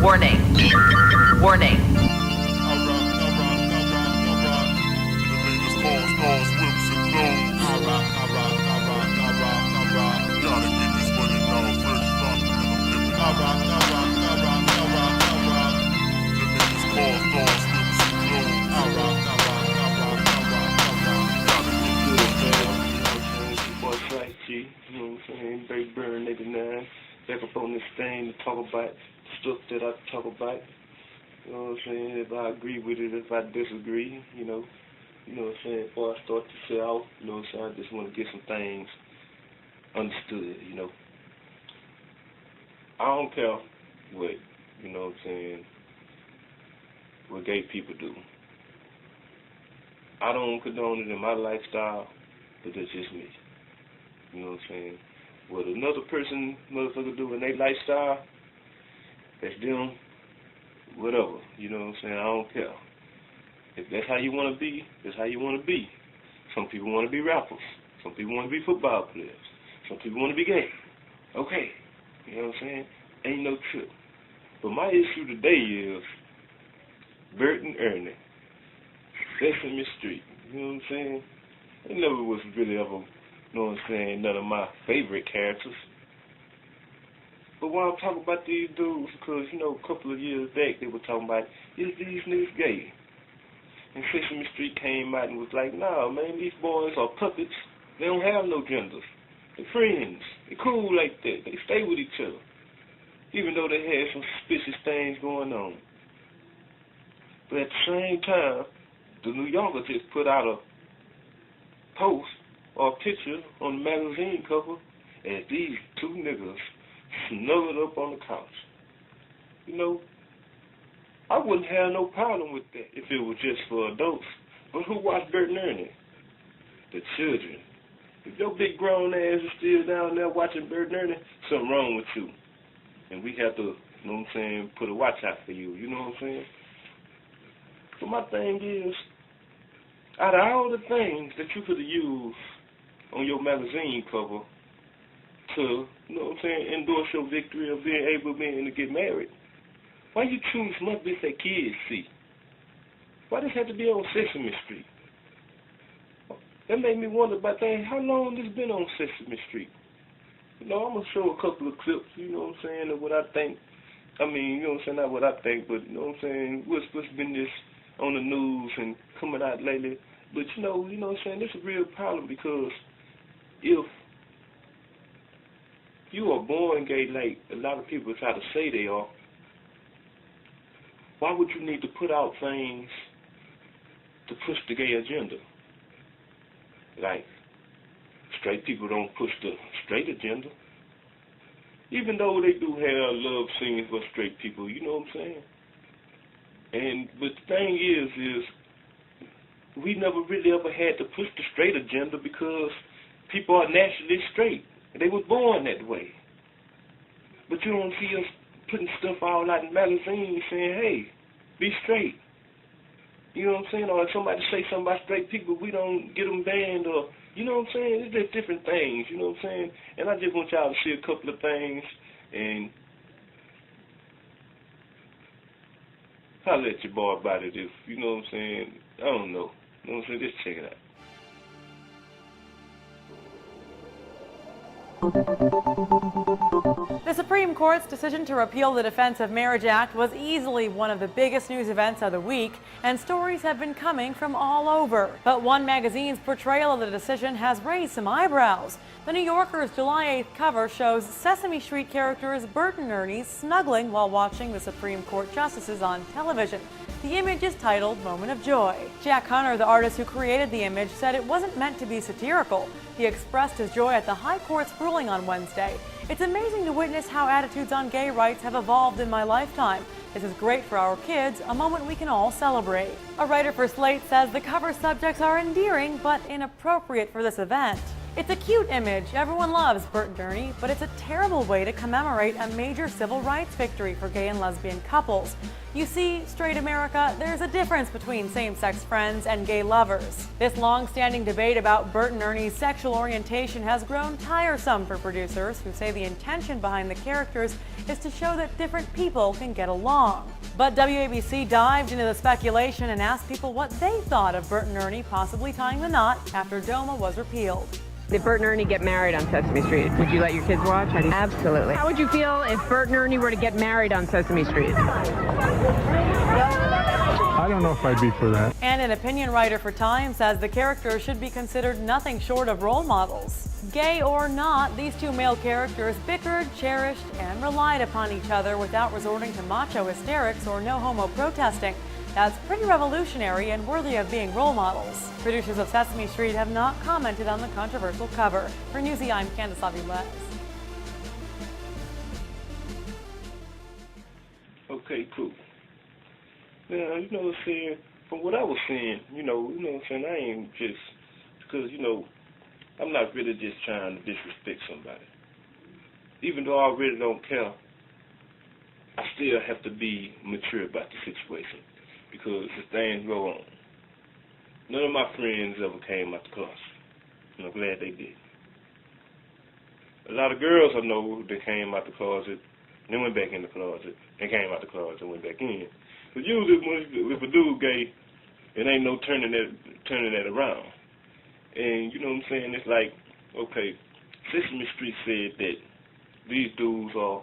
Warning. Warning. You know what I'm saying? Burt Eernie, 89. Back up on this thing to talk about stuff that I talk about. You know what I'm saying? If I agree with it, if I disagree, you know what I'm saying? Before I start to say out, you know what I'm saying? I just want to get some things understood, you know. I don't care what, you know what I'm saying, what gay people do. I don't condone it in my lifestyle, but that's just me. You know what I'm saying? What another person, motherfucker, do in their lifestyle, that's them, whatever. You know what I'm saying? I don't care. If that's how you want to be, that's how you want to be. Some people want to be rappers. Some people want to be football players. Some people want to be gay. Okay. You know what I'm saying? Ain't no trip. But my issue today is Burt Eernie, Sesame Street. You know what I'm saying? It never was really ever, you know what I'm saying, none of my favorite characters. But why I'm talking about these dudes, because, you know, a couple of years back they were talking about, is these niggas gay? And Sesame Street came out and was like, nah, man, these boys are puppets. They don't have no genders. They're friends. They're cool like that. They stay with each other. Even though they had some suspicious things going on. But at the same time, the New Yorker just put out a post or a picture on the magazine cover as these two niggas snuggled up on the couch. You know, I wouldn't have no problem with that if it was just for adults. But who watched Burt Eernie? The children. If your big grown ass is still down there watching Burt Eernie, something wrong with you. And we have to, you know what I'm saying, put a watch out for you. You know what I'm saying? But my thing is, out of all the things that you could have used on your magazine cover to, you know what I'm saying, endorse your victory of being able to get married, why you choose something that kids see? Why does it have to be on Sesame Street? That made me wonder about that. How long this been on Sesame Street? You know, I'm going to show a couple of clips, you know what I'm saying, of what I think. I mean, you know what I'm saying, not what I think, but, you know what I'm saying, what's been this on the news and coming out lately. But, you know what I'm saying, this is a real problem because if you are born gay like a lot of people try to say they are, why would you need to put out things to push the gay agenda? Like, straight people don't push the straight agenda. Even though they do have love scenes for straight people, you know what I'm saying? But the thing is we never really ever had to push the straight agenda because people are naturally straight. They were born that way. But you don't see us putting stuff all out in magazines saying, hey, be straight. You know what I'm saying? Or if somebody say something about straight people, we don't get them banned or, you know what I'm saying? It's just different things, you know what I'm saying? And I just want y'all to see a couple of things and I'll let your boy about it if, you know what I'm saying? I don't know. You know what I'm saying? Just check it out. The Supreme Court's decision to repeal the Defense of Marriage Act was easily one of the biggest news events of the week, and stories have been coming from all over. But one magazine's portrayal of the decision has raised some eyebrows. The New Yorker's July 8th cover shows Sesame Street characters Burt and Ernie snuggling while watching the Supreme Court justices on television. The image is titled Moment of Joy. Jack Hunter, the artist who created the image, said it wasn't meant to be satirical. He expressed his joy at the High Court's ruling on Wednesday. It's amazing to witness how attitudes on gay rights have evolved in my lifetime. This is great for our kids, a moment we can all celebrate. A writer for Slate says the cover subjects are endearing but inappropriate for this event. It's a cute image. Everyone loves Burt Eernie, but it's a terrible way to commemorate a major civil rights victory for gay and lesbian couples. You see, straight America, there's a difference between same-sex friends and gay lovers. This long-standing debate about Burt Eernie's sexual orientation has grown tiresome for producers who say the intention behind the characters is to show that different people can get along. But WABC dived into the speculation and asked people what they thought of Burt Eernie possibly tying the knot after DOMA was repealed. Did Burt and Ernie get married on Sesame Street? Would you let your kids watch? Absolutely. How would you feel if Burt and Ernie were to get married on Sesame Street? I don't know if I'd be for that. And an opinion writer for Time says the characters should be considered nothing short of role models. Gay or not, these two male characters bickered, cherished, and relied upon each other without resorting to macho hysterics or no homo protesting. That's pretty revolutionary and worthy of being role models. Producers of Sesame Street have not commented on the controversial cover. For Newsy, I'm Candace Aviles. Okay, cool. Now, you know what I'm saying? From what I was saying, you know what I'm saying? I ain't just, because, I'm not really just trying to disrespect somebody. Even though I really don't care, I still have to be mature about the situation. Because the things go on. None of my friends ever came out the closet. And I'm glad they did. A lot of girls I know that came out the closet, then went back in the closet, and came out the closet and went back in. But usually if a dude gay, it ain't no turning that around. And you know what I'm saying? It's like, okay, Sesame Street said that these dudes are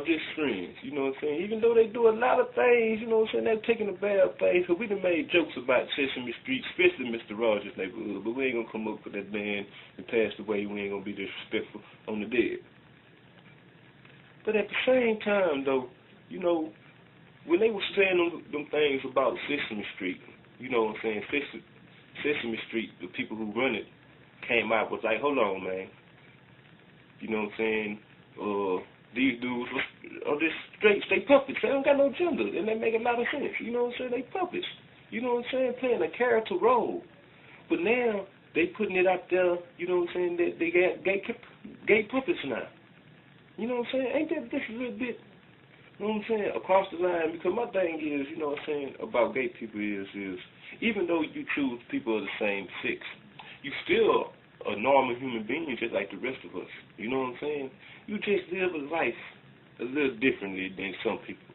just friends, you know what I'm saying? Even though they do a lot of things, you know what I'm saying, they're taking a bad thing. So we done made jokes about Sesame Street, especially Mr. Rogers' Neighborhood, but we ain't gonna come up with that man that passed away. We ain't gonna be disrespectful on the dead. But at the same time, though, when they were saying them things about Sesame Street, you know what I'm saying, Sesame Street, the people who run it came out was like, hold on, man. You know what I'm saying? These dudes are just straight puppets. They don't got no gender, and they make a lot of sense. You know what I'm saying? They puppets. You know what I'm saying? Playing a character role. But now they putting it out there. You know what I'm saying? They got gay puppets now. You know what I'm saying? Ain't that just a little bit? You know what I'm saying? Across the line. Because my thing is, you know what I'm saying about gay people is even though you choose people of the same sex, you still a normal human being just like the rest of us. You know what I'm saying? You just live a life a little differently than some people.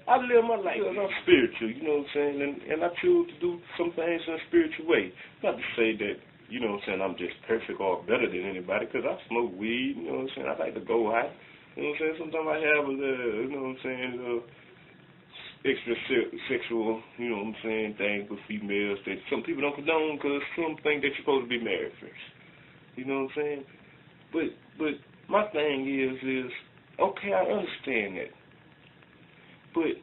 I live my life because I'm spiritual, you know what I'm saying? And I choose to do some things in a spiritual way. Not to say that, you know what I'm saying, I'm just perfect or better than anybody, because I smoke weed, you know what I'm saying? I like to go high. You know what I'm saying? Sometimes I have a little, you know what I'm saying, extra sexual, you know what I'm saying, things with females that some people don't condone because some think that you're supposed to be married first. You know what I'm saying? But my thing is okay, I understand that. But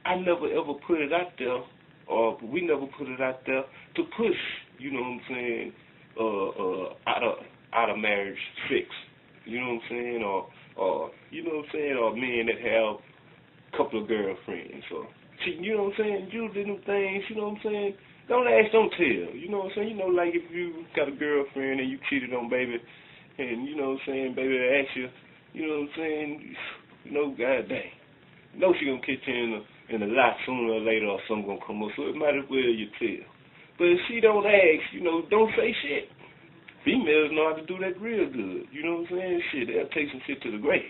I never ever put it out there, or we never put it out there to push, you know what I'm saying, out of marriage sex. You know what I'm saying? Or you know what I'm saying, or men that have a couple of girlfriends, or you know what I'm saying, usually them things, you know what I'm saying, don't ask, don't tell. You know what I'm saying? Like if you got a girlfriend and you cheated on baby, and you know what I'm saying, baby asks you know what I'm saying, god dang. You know she gonna catch you in a lot sooner or later, or something gonna come up, so it might as well you tell. But if she don't ask, don't say shit. Females know how to do that real good. You know what I'm saying? Shit, they'll take some shit to the grave.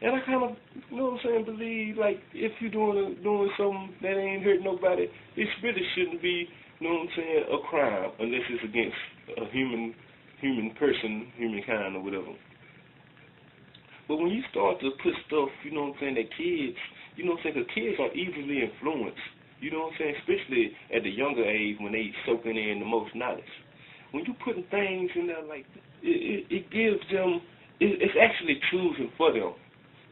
And I kind of, you know what I'm saying, believe, like, if you're doing something that ain't hurt nobody, it really shouldn't be, you know what I'm saying, a crime, unless it's against a human person, humankind, or whatever. But when you start to put stuff, you know what I'm saying, that kids, you know what I'm saying, because kids are easily influenced, you know what I'm saying, especially at the younger age when they soaking in the most knowledge. When you putting things in there like that, it gives them, it's actually choosing for them.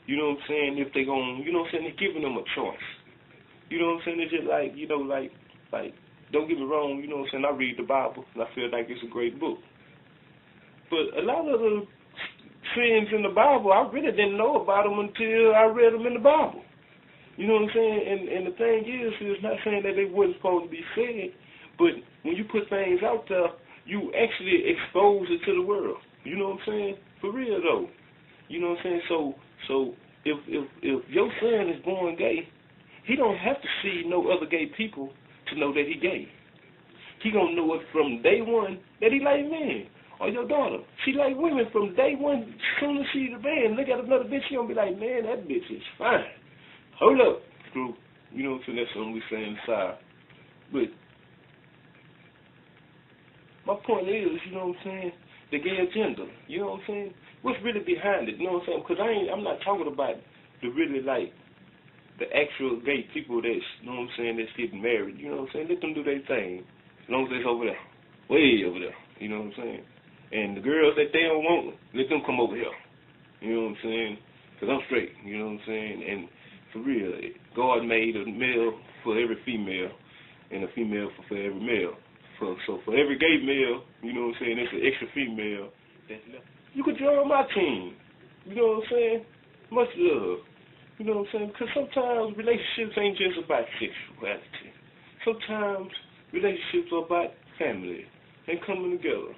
You know what I'm saying? If they gon', you know what I'm saying? They're giving them a choice. You know what I'm saying? It's just like, like, don't get me wrong, you know what I'm saying? I read the Bible, and I feel like it's a great book. But a lot of the sins in the Bible, I really didn't know about them until I read them in the Bible. You know what I'm saying? And the thing is not saying that they wasn't supposed to be said, But when you put things out there, you actually expose it to the world. You know what I'm saying? For real though. You know what I'm saying? So if your son is born gay, he don't have to see no other gay people to know that he gay. He gonna know it from day one that he like men. Or your daughter, she like women from day one. As soon as she the man, look at another bitch, she gonna be like, man, that bitch is fine. Hold up, Screw. You know what I'm saying? That's something we say inside. But my point is, you know what I'm saying, the gay agenda. You know what I'm saying? What's really behind it? You know what I'm saying? Because I'm not talking about the really like the actual gay people that's, you know what I'm saying, that's getting married. You know what I'm saying? Let them do their thing. As long as it's over there, way over there. You know what I'm saying? And the girls that they don't want, let them come over here. You know what I'm saying? Because I'm straight. You know what I'm saying? And for real, God made a male for every female and a female for every male. So for every gay male, you know what I'm saying, there's an extra female that's left. You could join my team. You know what I'm saying? Much love. You know what I'm saying? Because sometimes relationships ain't just about sexuality. Sometimes relationships are about family and coming together.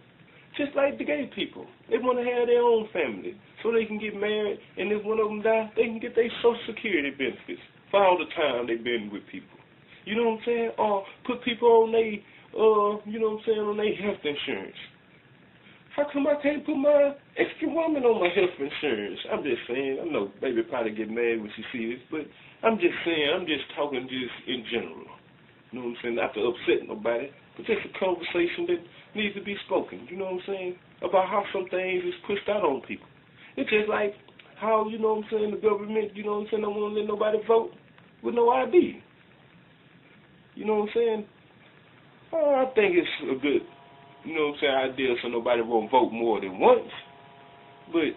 Just like the gay people. They want to have their own family so they can get married, and if one of them dies, they can get their Social Security benefits for all the time they've been with people. You know what I'm saying? Or put people on their, you know what I'm saying, on their health insurance. How come I can't put my extra woman on my health insurance? I'm just saying. I know baby probably get mad when she sees this, but I'm just saying, I'm just talking just in general. You know what I'm saying? Not to upset nobody, but just a conversation that needs to be spoken. You know what I'm saying? About how some things is pushed out on people. It's just like how, you know what I'm saying, the government, you know what I'm saying, don't want to let nobody vote with no ID. You know what I'm saying? I think it's a good, you know what I'm saying, idea so nobody won't vote more than once. But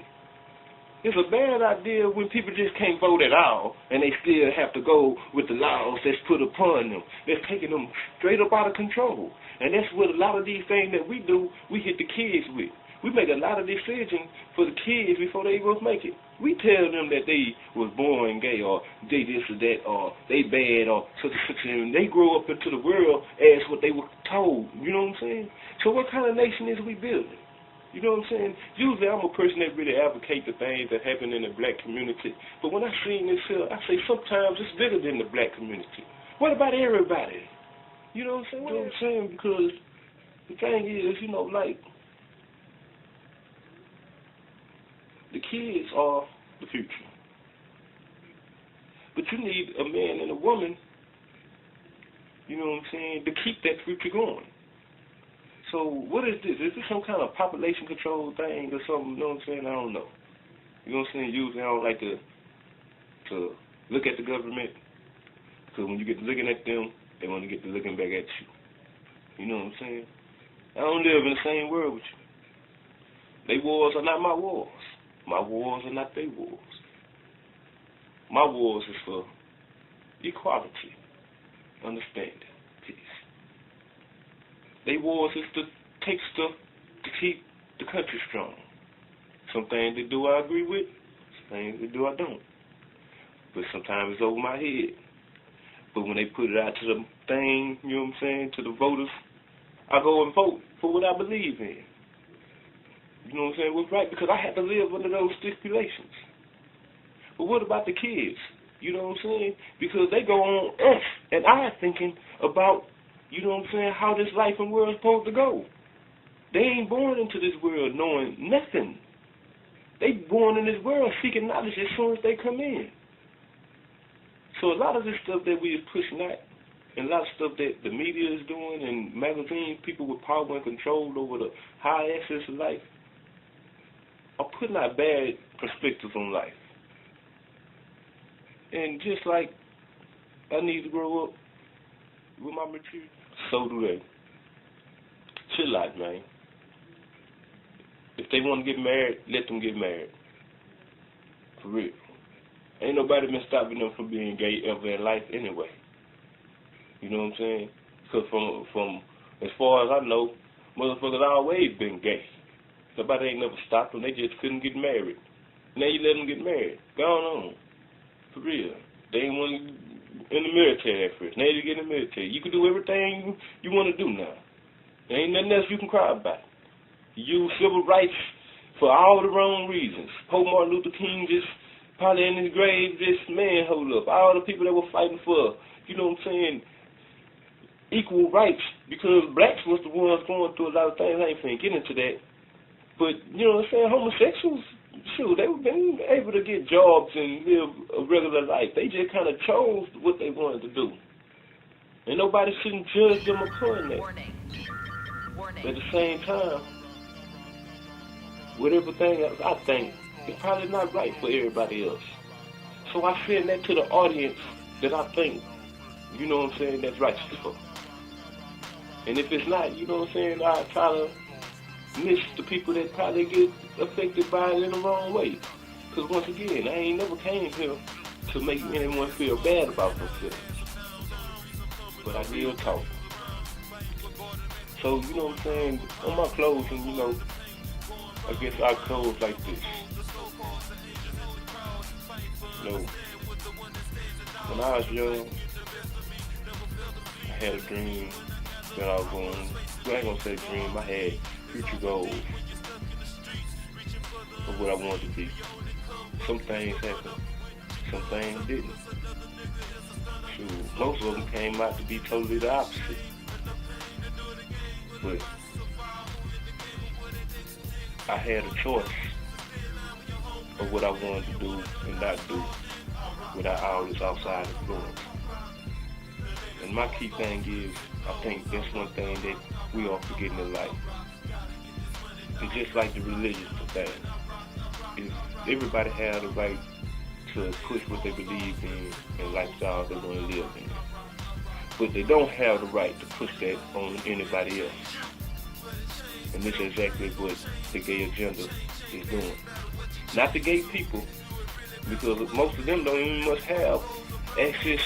it's a bad idea when people just can't vote at all and they still have to go with the laws that's put upon them. That's taking them straight up out of control. And that's what a lot of these things that we do, we hit the kids with. We make a lot of decisions for the kids before they even make it. We tell them that they was born gay or they this or that or they bad or such and such, and they grow up into the world as what they were told. You know what I'm saying? So what kind of nation is we building? You know what I'm saying? Usually I'm a person that really advocate the things that happen in the black community. But when I see this here, I say sometimes it's bigger than the black community. What about everybody? You know what I'm saying? You know what I'm saying? Because the thing is, you know, like, the kids are the future. But you need a man and a woman, you know what I'm saying, to keep that future going. So what is this? Is this some kind of population control thing or something? You know what I'm saying? I don't know. You know what I'm saying? Usually I don't like to look at the government, because when you get to looking at them, they want to get to looking back at you. You know what I'm saying? I don't live in the same world with you. They wars are not my wars. My wars are not their wars. My wars is for equality, understanding, peace. They wars is to take stuff to keep the country strong. Some things they do I agree with, some things they do I don't. But sometimes it's over my head. But when they put it out to the thing, you know what I'm saying, to the voters, I go and vote for what I believe in. You know what I'm saying? What's right? Because I have to live under those stipulations. But what about the kids? You know what I'm saying? Because they go on us and I thinking about, you know what I'm saying, how this life and world is supposed to go. They ain't born into this world knowing nothing. They born in this world seeking knowledge as soon as they come in. So a lot of this stuff that we are pushing out, and a lot of stuff that the media is doing, and magazines, people with power and control over the high access of life, are putting out bad perspectives on life. And just like I need to grow up with my maturity, so do they. Chill out, man. If they want to get married, let them get married. For real. Ain't nobody been stopping them from being gay ever in life anyway. You know what I'm saying? Because from as far as I know, motherfuckers always been gay. Nobody ain't never stopped them. They just couldn't get married. Now you let them get married. Go on. For real. They ain't want to in the military at first. Now you get in the military. You can do everything you want to do now. There ain't nothing else you can cry about. You use civil rights for all the wrong reasons. Pope Martin Luther King just probably in his grave, just, man, hold up. All the people that were fighting for, you know what I'm saying, equal rights, because blacks was the ones going through a lot of things. I ain't finna get into that. But, you know what I'm saying, homosexuals, shoot, they've been able to get jobs and live a regular life. They just kind of chose what they wanted to do. And nobody shouldn't judge them upon that. Warning. Warning. At the same time, with everything else, I think it's probably not right for everybody else. So I send that to the audience that I think, you know what I'm saying, that's righteous for. And if it's not, you know what I'm saying, I try to miss the people that probably get affected by it in the wrong way. Because once again, I ain't never came here to make anyone feel bad about themselves. But I will talk. So, you know what I'm saying, on my clothes, and you know, I guess I clothes like this. You know, when I was young, I had a dream that I was going, well, I ain't gonna say dream, I had future goals of what I wanted to be. Some things happened, some things didn't. Shoot, most of them came out to be totally the opposite. But I had a choice of what I wanted to do and not do without all this outside influence. And my key thing is, I think that's one thing that we all forgetting in life. It's just like the religious thing. If everybody had the right to push what they believe in and lifestyle they want to live in. But they don't have the right to push that on anybody else. And this is exactly what the gay agenda is doing. Not the gay people, because most of them don't even must have access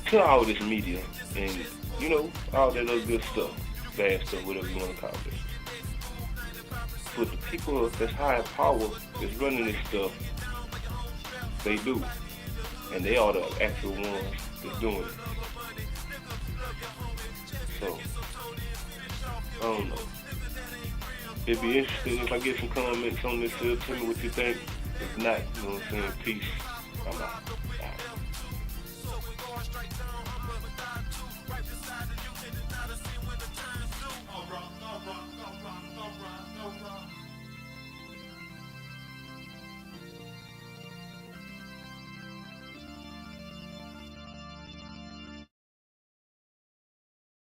to all this media and, you know, all that other good stuff, bad stuff, whatever you want to call it. But the people that's high in power that's running this stuff, they do. And they are the actual ones that's doing it. So, I don't know. It'd be interesting if I get some comments on this. Tell me what you think. If not, you know what I'm saying, peace. I'm out.